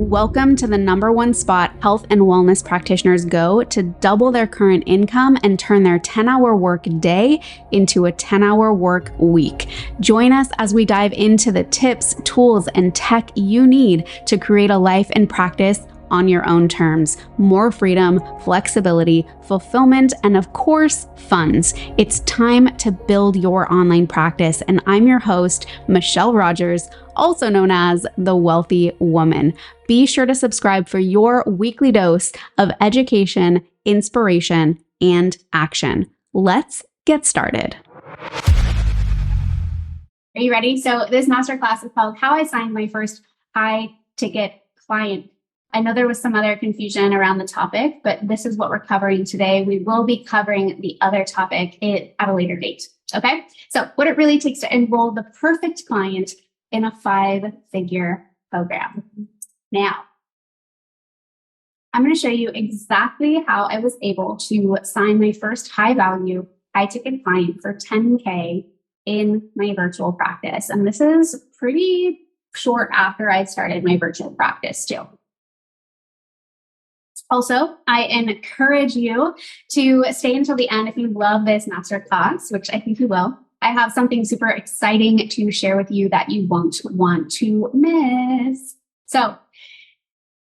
Welcome to the #1 spot health and wellness practitioners go to double their current income and turn their 10-hour work day into a 10-hour work week. Join us as we dive into the tips, tools, and tech you need to create a life and practice on your own terms. More freedom, flexibility, fulfillment, and of course, funds. It's time to build your online practice. And I'm your host, Michelle Rogers, also known as the WELLthy Woman. Be sure to subscribe for your weekly dose of education, inspiration, and action. Let's get started. Are you ready? So this masterclass is called How I Signed My First High Ticket Client. I know there was some other confusion around the topic, but this is what we're covering today. We will be covering the other topic at a later date. Okay. So what it really takes to enroll the perfect client in a 5-figure program. Now, I'm going to show you exactly how I was able to sign my first high value, high ticket client for $10K in my virtual practice. And this is pretty short after I started my virtual practice too. Also, I encourage you to stay until the end if you love this masterclass, which I think you will. I have something super exciting to share with you that you won't want to miss. So,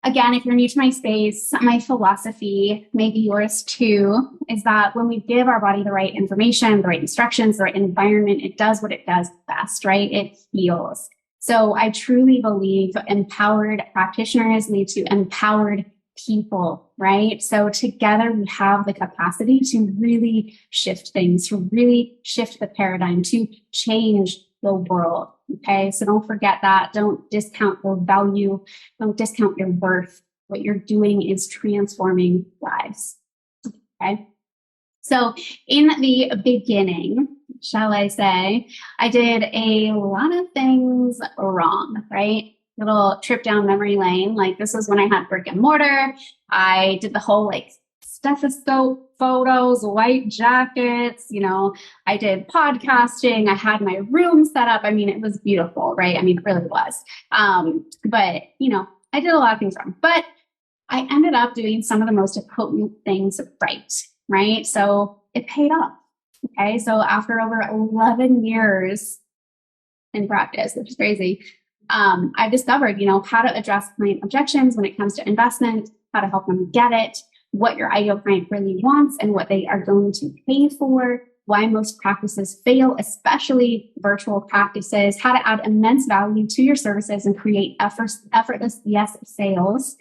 again, if you're new to my space, my philosophy, maybe yours too, is that when we give our body the right information, the right instructions, the right environment, it does what it does best, right? It heals. So I truly believe empowered practitioners lead to empowered people, right? So together we have the capacity to really shift things, to really shift the paradigm, to change the world. Okay. So don't forget that. Don't discount your value. Don't discount your worth. What you're doing is transforming lives. Okay. So in the beginning, shall I say, I did a lot of things wrong, right? Little trip down memory lane. Like this was when I had brick and mortar. I did the whole like stethoscope photos, white jackets, I did podcasting. I had my room set up. I mean, it was beautiful, right? I mean, it really was. But I did a lot of things wrong, but I ended up doing some of the most potent things right? So it paid off. Okay. So after over 11 years in practice, which is crazy, I've discovered, how to address client objections when it comes to investment, how to help them get it, what your ideal client really wants and what they are going to pay for, why most practices fail, especially virtual practices, how to add immense value to your services and create effortless yes sales,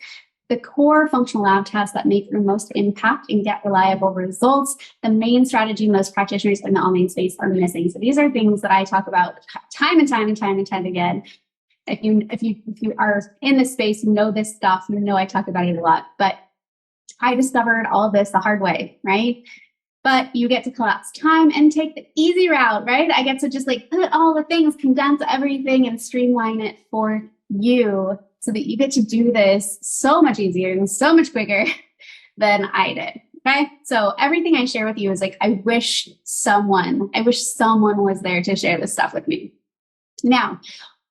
the core functional lab tests that make the most impact and get reliable results, the main strategy most practitioners in the online space are missing. So these are things that I talk about time and time again. If you are in this space, you know this stuff, I talk about it a lot, but I discovered all of this the hard way, right? But you get to collapse time and take the easy route, right? I get to just put all the things, condense everything and streamline it for you so that you get to do this so much easier and so much quicker than I did. Okay. So everything I share with you is I wish someone was there to share this stuff with me. Now,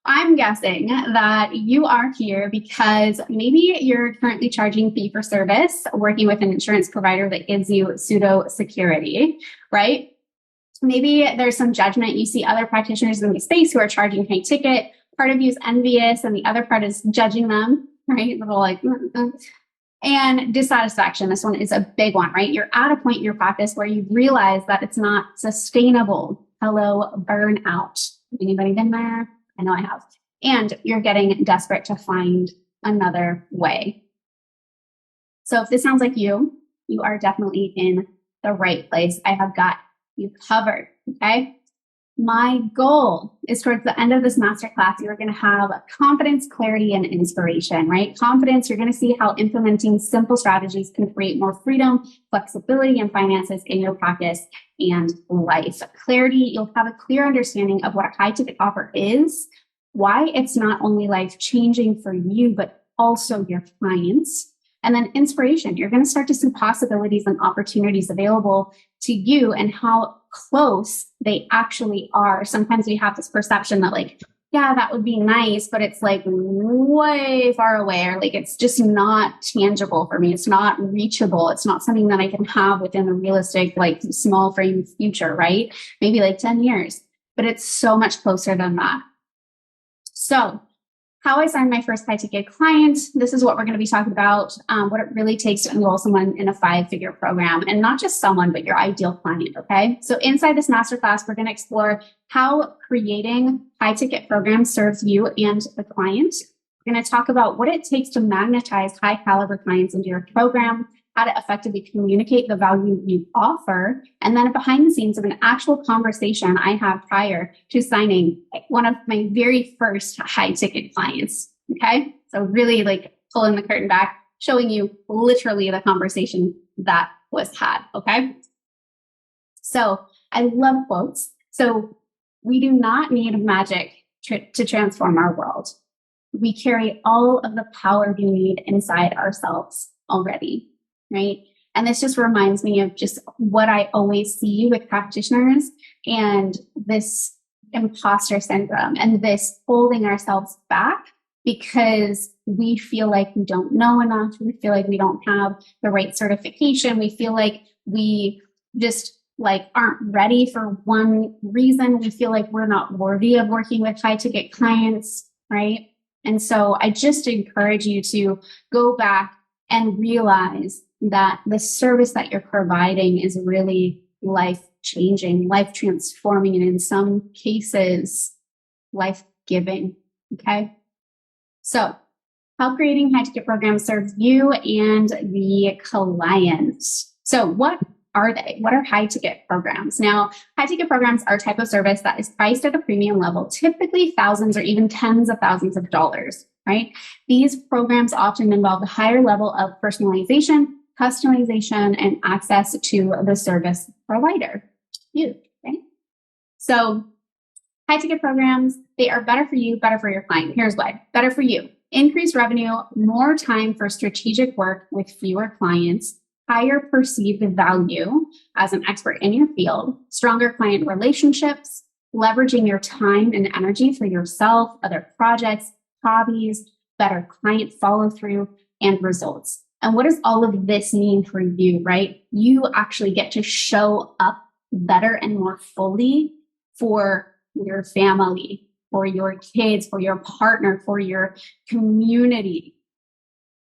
I'm guessing that you are here because maybe you're currently charging fee for service, working with an insurance provider that gives you pseudo security, right? Maybe there's some judgment. You see other practitioners in the space who are charging high ticket. Part of you is envious and the other part is judging them, right? And dissatisfaction. This one is a big one, right? You're at a point in your practice where you realize that it's not sustainable. Hello, burnout. Anybody been there? I know I have. And you're getting desperate to find another way. So if this sounds like you are definitely in the right place. I have got you covered. Okay. My goal is towards the end of this masterclass, you're going to have confidence, clarity, and inspiration, right? Confidence, you're going to see how implementing simple strategies can create more freedom, flexibility, and finances in your practice and life. Clarity, you'll have a clear understanding of what a high ticket offer is, why it's not only life changing for you, but also your clients. And then inspiration, you're going to start to see possibilities and opportunities available to you and how close they actually are. Sometimes we have this perception that yeah, that would be nice, but it's like way far away, or like it's just not tangible for me. It's not reachable. It's not something that I can have within a realistic, like small frame future, right? Maybe like 10 years, but it's so much closer than that. So how I signed my first high ticket client. This is what we're going to be talking about, what it really takes to enroll someone in a 5-figure program, and not just someone, but your ideal client. Okay. So inside this masterclass, we're going to explore how creating high ticket programs serves you and the client. We're going to talk about what it takes to magnetize high caliber clients into your program, how to effectively communicate the value you offer, and then behind the scenes of an actual conversation I had prior to signing one of my very first high ticket clients. Okay. So really like pulling the curtain back, showing you literally the conversation that was had. Okay. So I love quotes. So we do not need magic to transform our world. We carry all of the power we need inside ourselves already. Right. And this just reminds me of just what I always see with practitioners, and this imposter syndrome and this holding ourselves back because we feel like we don't know enough. We feel like we don't have the right certification. We feel like we just like aren't ready for one reason. We feel like we're not worthy of working with high ticket clients. Right. And so I just encourage you to go back and realize that the service that you're providing is really life-changing, life-transforming, and in some cases, life-giving. Okay? So, how creating high-ticket programs serves you and the clients. So, what are they? What are high-ticket programs? Now, high-ticket programs are a type of service that is priced at a premium level, typically thousands or even tens of thousands of dollars, right? These programs often involve a higher level of personalization, customization, and access to the service provider. You, right? So high ticket programs, they are better for you, better for your client. Here's why. Better for you. Increased revenue, more time for strategic work with fewer clients, higher perceived value as an expert in your field, stronger client relationships, leveraging your time and energy for yourself, other projects, hobbies, better client follow through, and results. And what does all of this mean for you, right? You actually get to show up better and more fully for your family, for your kids, for your partner, for your community,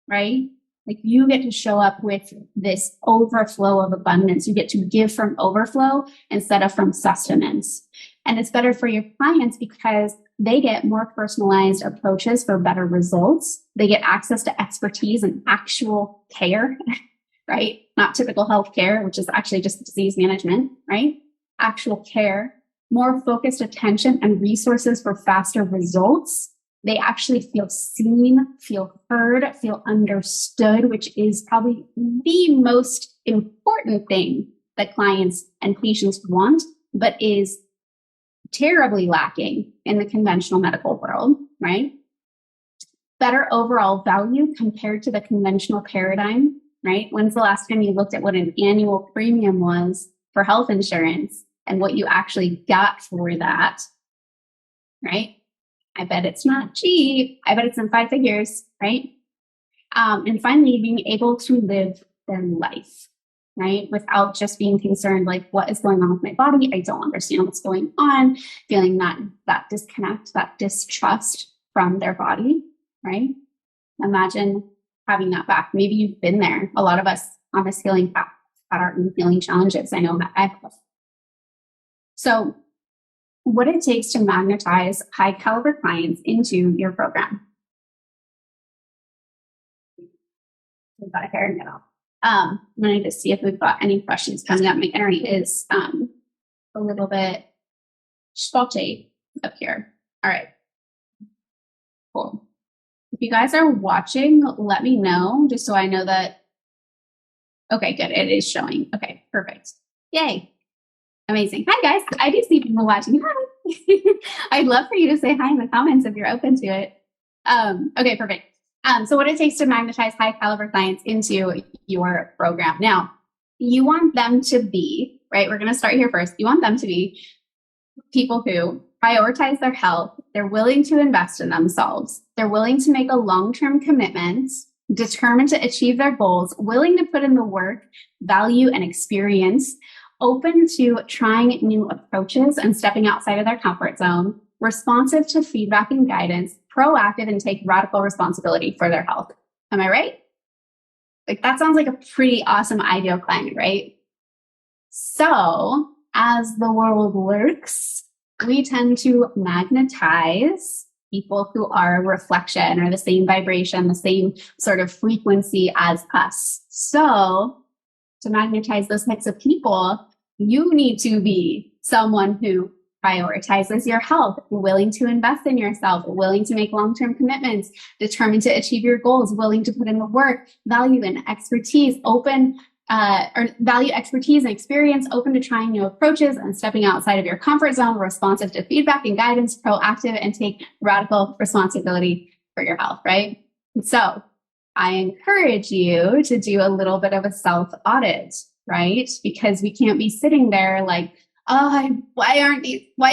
right? Like you get to show up with this overflow of abundance. You get to give from overflow instead of from sustenance. And it's better for your clients because they get more personalized approaches for better results. They get access to expertise and actual care, right? Not typical healthcare, which is actually just disease management, right? Actual care, more focused attention and resources for faster results. They actually feel seen, feel heard, feel understood, which is probably the most important thing that clients and patients want, but is terribly lacking in the conventional medical world, right? Better overall value compared to the conventional paradigm, right? When's the last time you looked at what an annual premium was for health insurance and what you actually got for that, right? I bet it's not cheap. I bet it's in 5 figures, right? And finally, being able to live their life, right? Without just being concerned, like, what is going on with my body? I don't understand what's going on. Feeling that disconnect, that distrust from their body, right? Imagine having that back. Maybe you've been there. A lot of us on this healing path had our own healing challenges. I know that I have. So what it takes to magnetize high caliber clients into your program. We've got a hair now. I'm going to see if we've got any questions coming up. My internet is a little bit spotty up here. All right. Cool. If you guys are watching, let me know just so I know that. Okay, good. It is showing. Okay, perfect. Yay. Amazing. Hi, guys. I do see people watching. Hi. I'd love for you to say hi in the comments if you're open to it. Okay, perfect. So what it takes to magnetize high caliber clients into your program. Now, you want them to be, right? We're going to start here first. You want them to be people who prioritize their health, they're willing to invest in themselves. They're willing to make a long-term commitment, determined to achieve their goals, willing to put in the work, value, and experience, open to trying new approaches and stepping outside of their comfort zone, responsive to feedback and guidance, proactive, and take radical responsibility for their health. Am I right? Like, that sounds like a pretty awesome ideal client, right? So as the world works, we tend to magnetize people who are a reflection or the same vibration, the same sort of frequency as us. So to magnetize those types of people, you need to be someone who prioritizes your health, willing to invest in yourself, willing to make long-term commitments, determined to achieve your goals, willing to put in the work, value and expertise, value expertise and experience, open to trying new approaches and stepping outside of your comfort zone, responsive to feedback and guidance, proactive, and take radical responsibility for your health, right? And so I encourage you to do a little bit of a self-audit, right? Because we can't be sitting there like, oh, why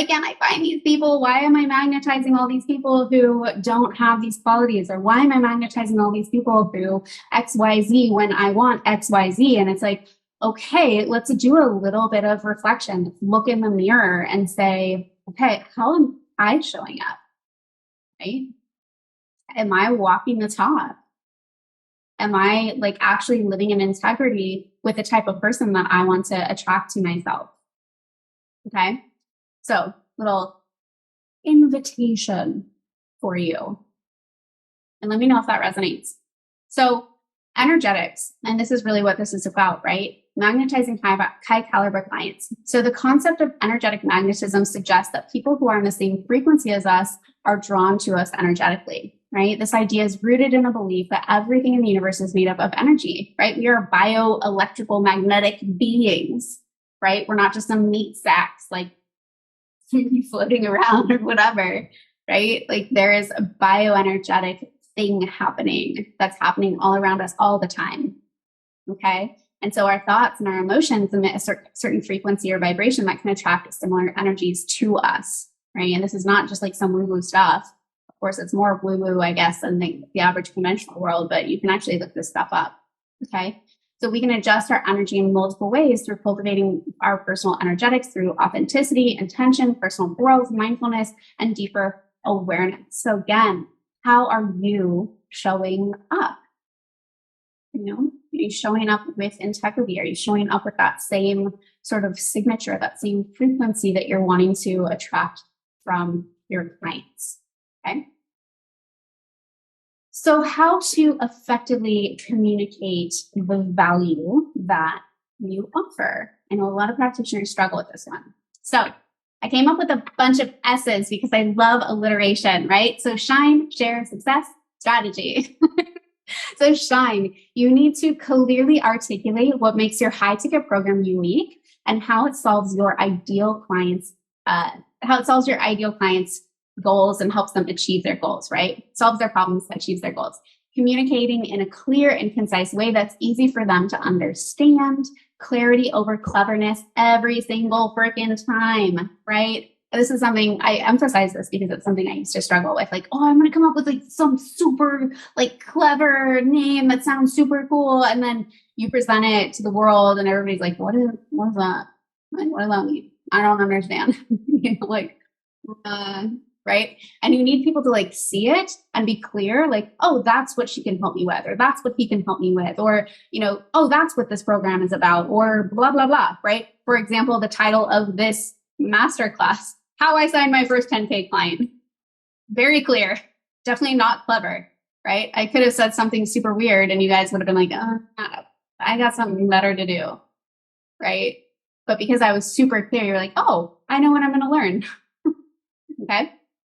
can't I find these people? Why am I magnetizing all these people who don't have these qualities? Or why am I magnetizing all these people who XYZ when I want XYZ? And it's like, okay, let's do a little bit of reflection. Look in the mirror and say, okay, how am I showing up? Right? Am I walking the talk? Am I like actually living in integrity with the type of person that I want to attract to myself? Okay, so little invitation for you. And let me know if that resonates. So energetics, and this is really what this is about, right? Magnetizing high caliber clients. So the concept of energetic magnetism suggests that people who are on the same frequency as us are drawn to us energetically, right? This idea is rooted in a belief that everything in the universe is made up of energy, right? We are bioelectrical magnetic beings. Right? We're not just some meat sacks like floating around or whatever, right? Like there is a bioenergetic thing happening that's happening all around us all the time. Okay. And so our thoughts and our emotions emit a certain frequency or vibration that can attract similar energies to us, right? And this is not just like some woo-woo stuff. Of course, it's more woo-woo, I guess, than the average conventional world, but you can actually look this stuff up. Okay. So we can adjust our energy in multiple ways through cultivating our personal energetics through authenticity, intention, personal growth, mindfulness, and deeper awareness. So again, how are you showing up? You know, are you showing up with integrity? Are you showing up with that same sort of signature, that same frequency that you're wanting to attract from your clients? Okay. So how to effectively communicate the value that you offer? I know a lot of practitioners struggle with this one. So I came up with a bunch of S's because I love alliteration, right? So shine, share, success, strategy. So shine, you need to clearly articulate what makes your high ticket program unique and how it solves your ideal clients' goals and helps them achieve their goals, right? Solves their problems, achieves their goals. Communicating in a clear and concise way that's easy for them to understand. Clarity over cleverness every single freaking time, right? This is something I emphasize this because it's something I used to struggle with. Like, oh, I'm going to come up with like some super like clever name that sounds super cool. And then you present it to the world and everybody's like, what is that? Like, what does that mean? I don't understand. Right? And you need people to like see it and be clear, like, oh, that's what she can help me with, or that's what he can help me with, or, you know, oh, that's what this program is about, or blah, blah, blah, right? For example, the title of this masterclass, How I Signed My First 10K Client. Very clear, definitely not clever, right? I could have said something super weird and you guys would have been like, I got something better to do, right? But because I was super clear, you're like, oh, I know what I'm going to learn. Okay.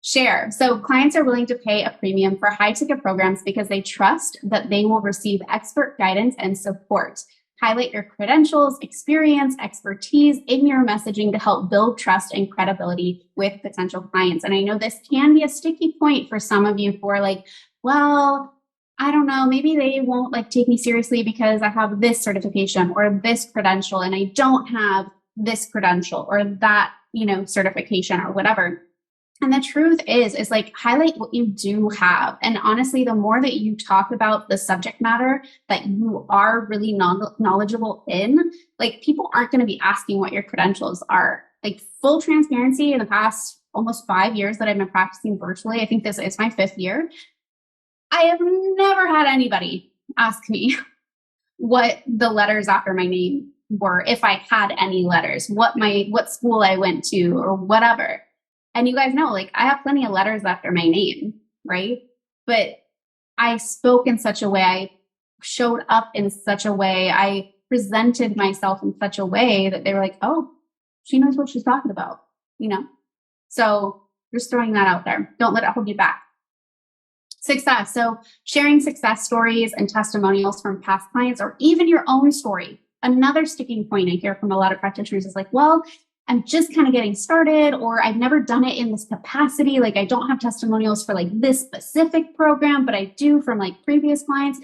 Share. So clients are willing to pay a premium for high ticket programs because they trust that they will receive expert guidance and support. Highlight your credentials, experience, expertise in your messaging to help build trust and credibility with potential clients. And I know this can be a sticky point for some of you who are like, well, I don't know, maybe they won't like take me seriously because I have this certification or this credential and I don't have this credential or that, you know, certification or whatever. And the truth is like highlight what you do have. And honestly, the more that you talk about the subject matter that you are really knowledgeable in, like people aren't going to be asking what your credentials are. Like full transparency, in the past almost 5 years that I've been practicing virtually, I think this is my 5th year, I have never had anybody ask me what the letters after my name were, if I had any letters, what school I went to or whatever. And you guys know, like I have plenty of letters after my name, right? But I spoke in such a way, I showed up in such a way, I presented myself in such a way that they were like, oh, she knows what she's talking about, you know? So just throwing that out there. Don't let it hold you back. Success. So sharing success stories and testimonials from past clients or even your own story. Another sticking point I hear from a lot of practitioners is like, well, I'm just kind of getting started, or I've never done it in this capacity. Like I don't have testimonials for like this specific program, but I do from like previous clients.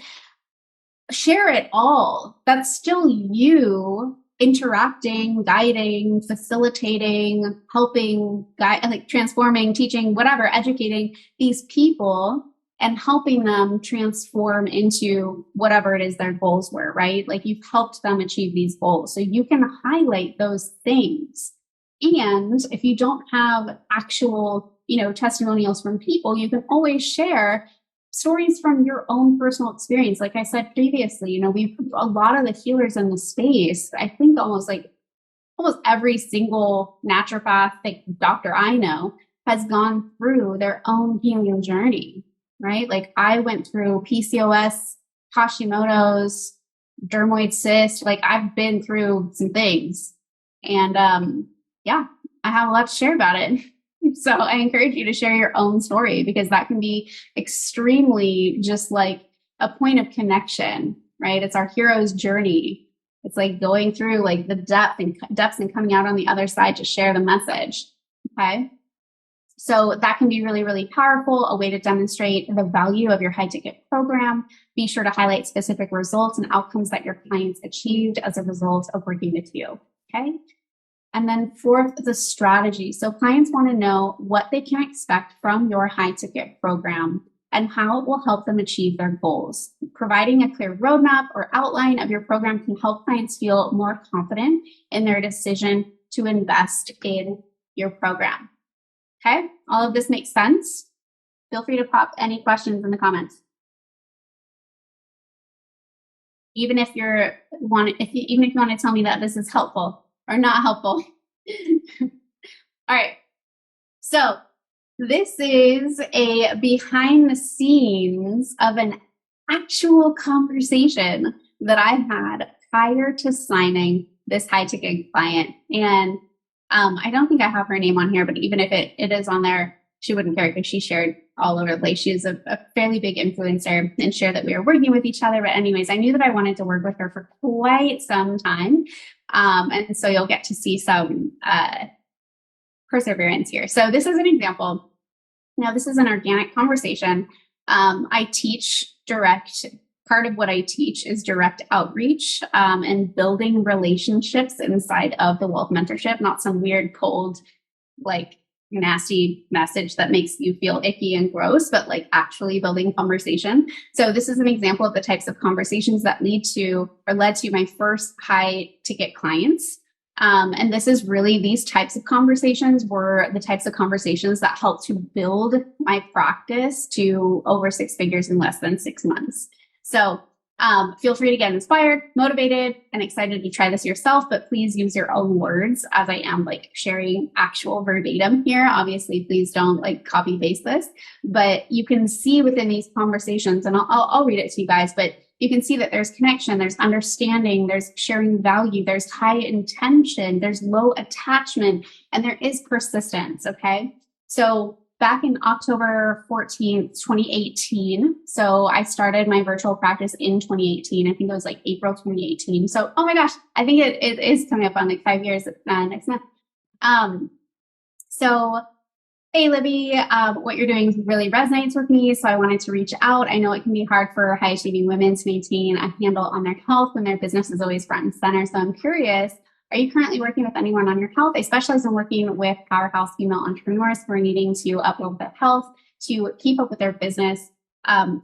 Share it all. That's still you interacting, guiding, facilitating, helping, like transforming, teaching, whatever, educating these people and helping them transform into whatever it is their goals were, right? Like you've helped them achieve these goals. So you can highlight those things. And if you don't have actual, testimonials from people, you can always share stories from your own personal experience. Like I said previously, we've a lot of the healers in the space, I think almost every single naturopathic doctor I know has gone through their own healing journey, right? Like I went through PCOS, Hashimoto's, dermoid cyst. Like I've been through some things, and I have a lot to share about it. So I encourage you to share your own story, because that can be extremely just like a point of connection, right? It's our hero's journey. It's like going through like the depths and coming out on the other side to share the message. Okay. So that can be really, really powerful, a way to demonstrate the value of your high ticket program. Be sure to highlight specific results and outcomes that your clients achieved as a result of working with you. Okay. And then fourth, the strategy. So clients want to know what they can expect from your high ticket program and how it will help them achieve their goals. Providing a clear roadmap or outline of your program can help clients feel more confident in their decision to invest in your program. Okay, all of this makes sense. Feel free to pop any questions in the comments. Even if you want to tell me that this is helpful or not helpful. All right. So this is a behind the scenes of an actual conversation that I had prior to signing this high ticket client. And I don't think I have her name on here, but even if it is on there, she wouldn't care because she shared all over the place. She is a fairly big influencer and shared that we were working with each other. But anyways, I knew that I wanted to work with her for quite some time. And so you'll get to see some perseverance here. So this is an example. Now, this is an organic conversation. I teach part of what I teach is direct outreach and building relationships inside of the WELLth mentorship, not some weird, cold, like nasty message that makes you feel icky and gross, but like actually building conversation. So this is an example of the types of conversations that led to my first high ticket clients. And this is really, these types of conversations were the types of conversations that helped to build my practice to over 6 figures in less than 6 months. So feel free to get inspired, motivated, and excited to try this yourself, but please use your own words, as I am like sharing actual verbatim here. Obviously, please don't like copy paste this, but you can see within these conversations, and I'll read it to you guys, but you can see that there's connection, there's understanding, there's sharing value, there's high intention, there's low attachment, and there is persistence, okay? So back in October 14th, 2018, so I started my virtual practice in 2018. I think it was like April 2018. So, oh my gosh, I think it is coming up on like 5 years next month. So, hey, Libby, what you're doing really resonates with me, so I wanted to reach out. I know it can be hard for high-achieving women to maintain a handle on their health when their business is always front and center. So I'm curious Are you currently working with anyone on your health? I specialize in working with powerhouse female entrepreneurs who are needing to uphold their health, to keep up with their business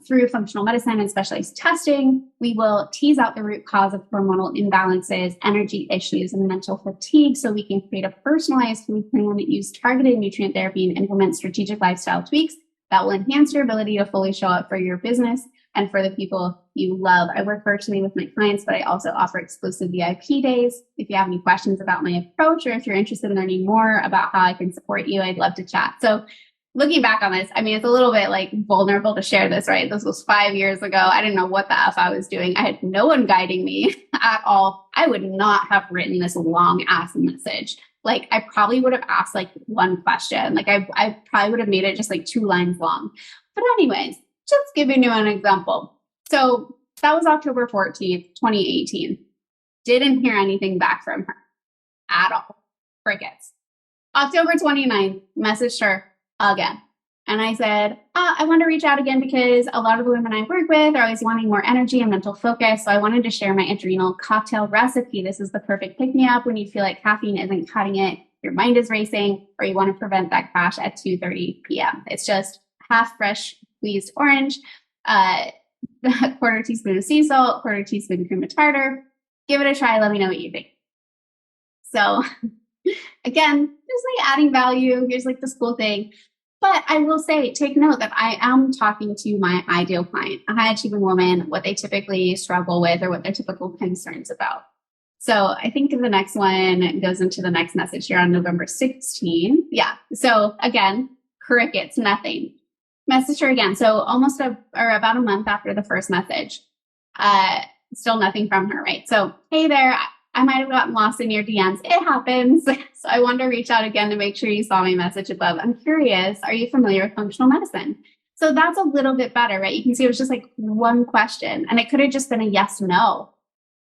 through functional medicine and specialized testing. We will tease out the root cause of hormonal imbalances, energy issues, and mental fatigue so we can create a personalized food plan that use targeted nutrient therapy and implement strategic lifestyle tweaks that will enhance your ability to fully show up for your business and for the people you love. I work virtually with my clients, but I also offer exclusive VIP days. If you have any questions about my approach, or if you're interested in learning more about how I can support you, I'd love to chat. So looking back on this, I mean, it's a little bit like vulnerable to share this, right? This was 5 years ago. I didn't know what the F I was doing. I had no one guiding me at all. I would not have written this long ass message. Like, I probably would have asked like one question. Like, I probably would have made it just like 2 lines long. But anyways, just giving you an example. So that was October 14th, 2018. Didn't hear anything back from her at all. Crickets. October 29th, messaged her again. And I said, I want to reach out again because a lot of the women I work with are always wanting more energy and mental focus. So I wanted to share my adrenal cocktail recipe. This is the perfect pick-me-up when you feel like caffeine isn't cutting it, your mind is racing, or you want to prevent that crash at 2:30 p.m. It's just half fresh squeezed orange, a quarter teaspoon of sea salt, quarter teaspoon cream of tartar. Give it a try. Let me know what you think. So again, just like adding value. Here's like this cool thing. But I will say, take note that I am talking to my ideal client, a high achieving woman, what they typically struggle with or what their typical concerns about. So I think the next one goes into the next message here on November 16th. Yeah. So again, crickets, nothing. Message her again. So almost about a month after the first message, still nothing from her, right? So, hey there, I might have gotten lost in your DMs. It happens. So I wanted to reach out again to make sure you saw my message above. I'm curious, are you familiar with functional medicine? So that's a little bit better, right? You can see it was just like one question and it could have just been a yes, no,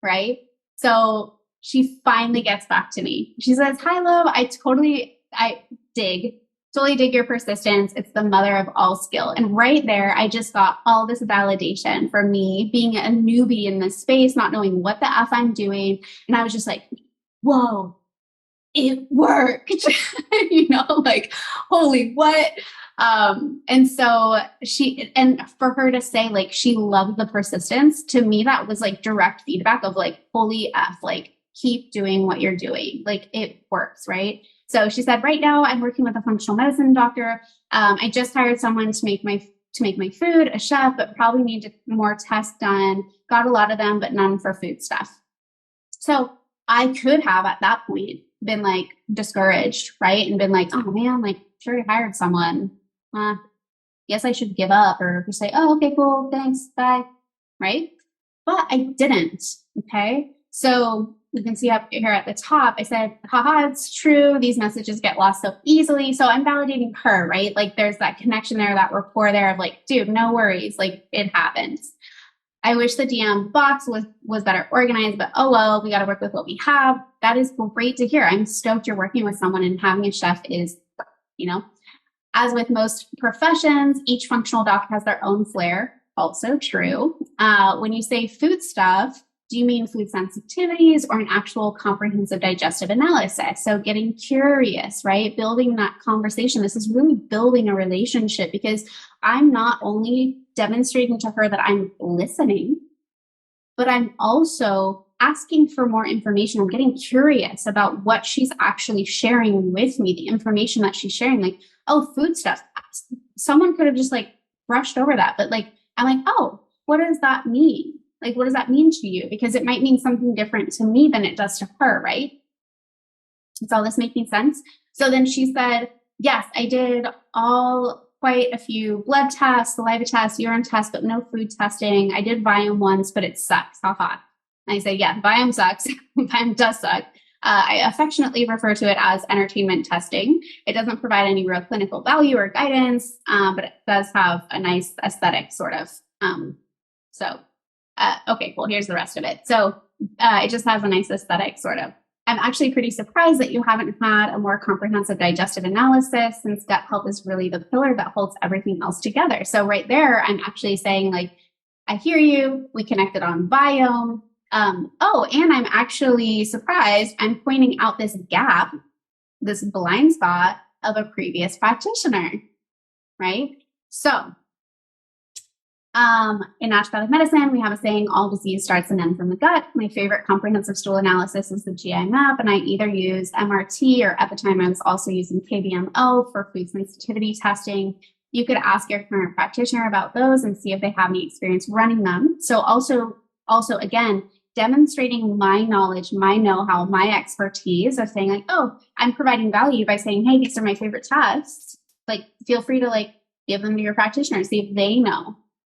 right? So she finally gets back to me. She says, hi, love. I totally dig your persistence. It's the mother of all skill. And right there, I just got all this validation for me being a newbie in this space, not knowing what the F I'm doing. And I was just like, whoa, it worked, like, holy what? And so for her to say like, she loved the persistence, to me, that was like direct feedback of like, holy F, like keep doing what you're doing. Like it works, right? So she said, right now I'm working with a functional medicine doctor. I just hired someone to make my food, a chef, but probably need more tests done. Got a lot of them, but none for food stuff. So I could have at that point been like discouraged, right? And been like, oh man, like sure I hired someone. Guess I should give up, or just say, oh, okay, cool, thanks, bye, right? But I didn't, okay? So you can see up here at the top, I said, haha, it's true. These messages get lost so easily. So I'm validating her, right? Like there's that connection there, that rapport there of like, dude, no worries. Like it happens. I wish the DM box was better organized, but oh well, we got to work with what we have. That is great to hear. I'm stoked you're working with someone, and having a chef is, as with most professions, each functional doc has their own flair. Also true. When you say food stuff, do you mean food sensitivities or an actual comprehensive digestive analysis? So getting curious, right? Building that conversation. This is really building a relationship, because I'm not only demonstrating to her that I'm listening, but I'm also asking for more information. I'm getting curious about what she's actually sharing with me, the information that she's sharing. Like, oh, food stuff. Someone could have just like brushed over that, but like, I'm like, oh, what does that mean? Like, what does that mean to you? Because it might mean something different to me than it does to her, right? Is all this making sense? So then she said, yes, I did quite a few blood tests, saliva tests, urine tests, but no food testing. I did Viome once, but it sucks. Haha. And I say, yeah, Viome sucks. Viome does suck. I affectionately refer to it as entertainment testing. It doesn't provide any real clinical value or guidance, but it does have a nice aesthetic sort of. Okay, well, here's the rest of it. So it just has a nice aesthetic sort of. I'm actually pretty surprised that you haven't had a more comprehensive digestive analysis, since gut health is really the pillar that holds everything else together. So right there, I'm actually saying like, I hear you. We connected on Viome. Oh, and I'm actually surprised I'm pointing out this gap, this blind spot of a previous practitioner, right? So in naturopathic medicine, we have a saying, all disease starts and ends in the gut. My favorite comprehensive stool analysis is the GI map, and I either use MRT or at the time I was also using KBMO for food sensitivity testing. You could ask your current practitioner about those and see if they have any experience running them. So also again, demonstrating my knowledge, my know-how, my expertise of saying like, oh, I'm providing value by saying, hey, these are my favorite tests. Like, feel free to like give them to your practitioner, see if they know.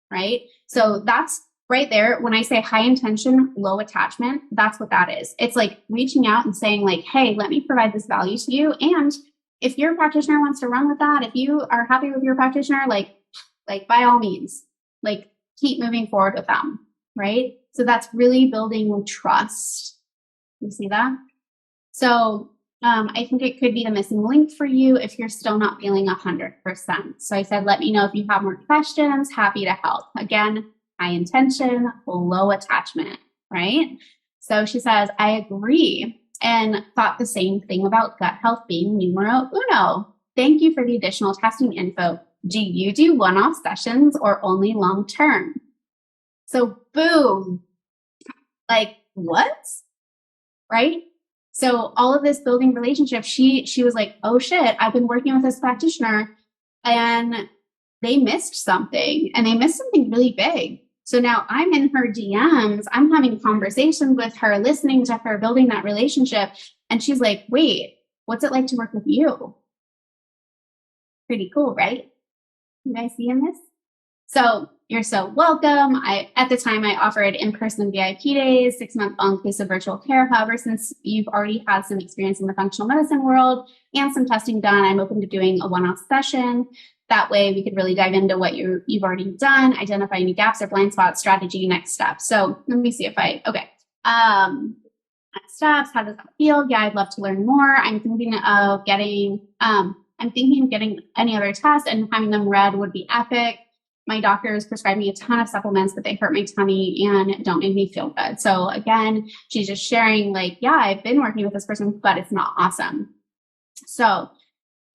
Right? So that's right there. When I say high intention, low attachment, that's what that is. It's like reaching out and saying like, hey, let me provide this value to you. And if your practitioner wants to run with that, if you are happy with your practitioner, like by all means, like keep moving forward with them. Right? So that's really building trust. You see that? So I think it could be the missing link for you if you're still not feeling 100%. So I said, let me know if you have more questions. Happy to help. Again, high intention, low attachment, right? So she says, I agree and thought the same thing about gut health being numero uno. Thank you for the additional testing info. Do you do one-off sessions or only long-term? So boom, like what? Right? So all of this building relationship, she was like, oh shit, I've been working with this practitioner and they missed something, and they missed something really big. So now I'm in her DMs, I'm having conversations with her, listening to her, building that relationship. And she's like, wait, what's it like to work with you? Pretty cool, right? You guys seeing this? So you're so welcome. At the time I offered in-person VIP days, 6-month all-inclusive virtual care. However, since you've already had some experience in the functional medicine world and some testing done, I'm open to doing a one-off session. That way we could really dive into what you've already done, identify any gaps or blind spots, strategy, next steps. So let me see if okay. Next steps, how does that feel? Yeah, I'd love to learn more. I'm thinking of getting any other tests, and having them read would be epic. My doctors prescribed me a ton of supplements, but they hurt my tummy and don't make me feel good. So again, she's just sharing like, yeah, I've been working with this person, but it's not awesome. So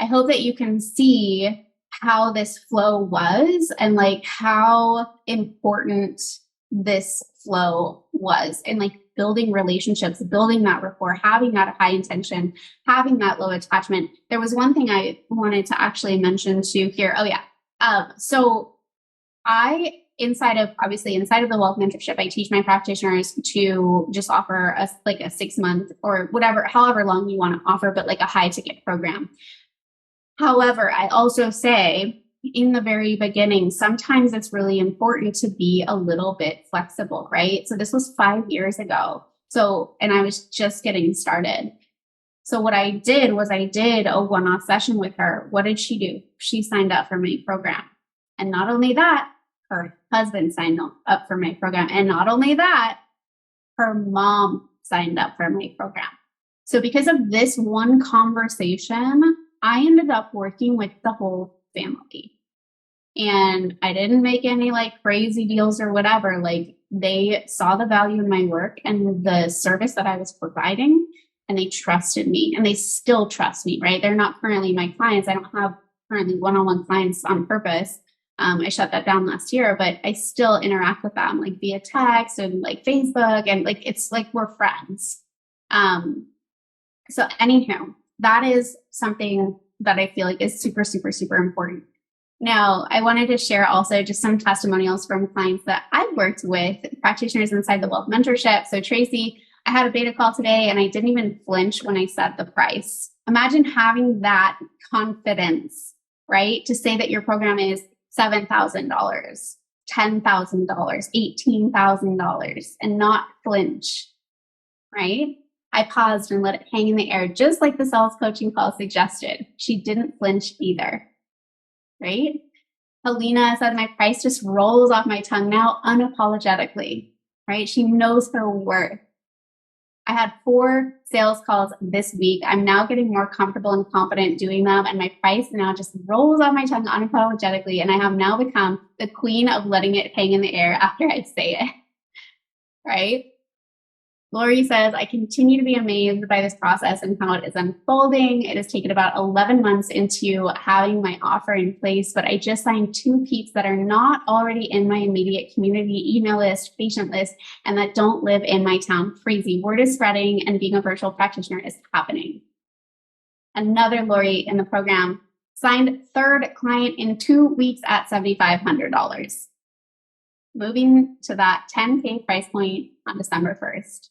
I hope that you can see how this flow was and like how important this flow was, and like building relationships, building that rapport, having that high intention, having that low attachment. There was one thing I wanted to actually mention too here. Oh yeah. So inside of the WELLth mentorship, I teach my practitioners to just offer us like a 6-month or however long you want to offer, but like a high ticket program. However, I also say in the very beginning, sometimes it's really important to be a little bit flexible, right? So this was 5 years ago. And I was just getting started. So what I did was I did a one-off session with her. What did she do? She signed up for my program. And not only that, her husband signed up for my program. And not only that, her mom signed up for my program. So because of this one conversation, I ended up working with the whole family. And I didn't make any like crazy deals or whatever. Like they saw the value in my work and the service that I was providing, and they trusted me, and they still trust me, right? They're not currently my clients. I don't have currently one-on-one clients on purpose. I shut that down last year, but I still interact with them like via text and like Facebook, and like it's like we're friends. So anywho, that is something that I feel like is super, super, super important. Now, I wanted to share also just some testimonials from clients that I've worked with, practitioners inside the WELLth mentorship. So Tracy, I had a beta call today and I didn't even flinch when I said the price. Imagine having that confidence, right? To say that your program is $7,000, $10,000, $18,000 and not flinch, right? I paused and let it hang in the air, just like the sales coaching call suggested. She didn't flinch either, right? Helena said, my price just rolls off my tongue now unapologetically, right? She knows her worth. I had 4 sales calls this week. I'm now getting more comfortable and confident doing them, and my price now just rolls off my tongue unapologetically, and I have now become the queen of letting it hang in the air after I say it, right? Lori says, I continue to be amazed by this process and how it is unfolding. It has taken about 11 months into having my offer in place, but I just signed 2 peeps that are not already in my immediate community email list, patient list, and that don't live in my town. Crazy. Word is spreading and being a virtual practitioner is happening. Another Lori in the program signed 3rd client in 2 weeks at $7,500. Moving to that $10K price point on December 1st.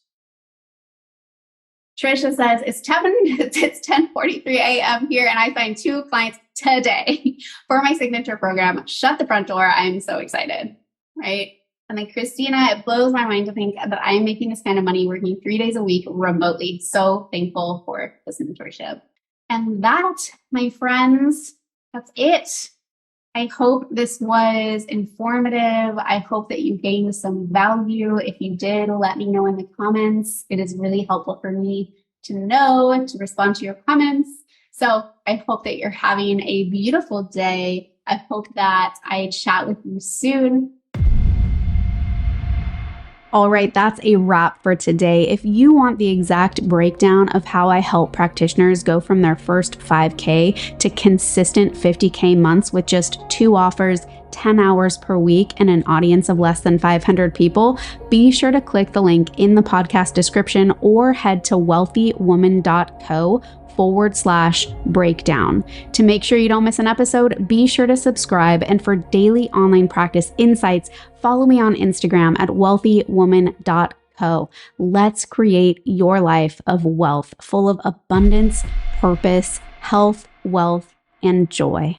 Trisha says, it's 10:43 a.m. here, and I signed 2 clients today for my signature program. Shut the front door. I'm so excited, right? And then Christina, it blows my mind to think that I'm making this kind of money working 3 days a week remotely. So thankful for this mentorship. And that, my friends, that's it. I hope this was informative. I hope that you gained some value. If you did, let me know in the comments. It is really helpful for me to know, to respond to your comments. So I hope that you're having a beautiful day. I hope that I chat with you soon. All right, that's a wrap for today. If you want the exact breakdown of how I help practitioners go from their first 5K to consistent 50K months with just 2 offers, 10 hours per week, and an audience of less than 500 people, be sure to click the link in the podcast description or head to wealthywoman.co/breakdown. To make sure you don't miss an episode, be sure to subscribe. And for daily online practice insights, follow me on Instagram at wealthywoman.co. Let's create your life of wealth full of abundance, purpose, health, wealth, and joy.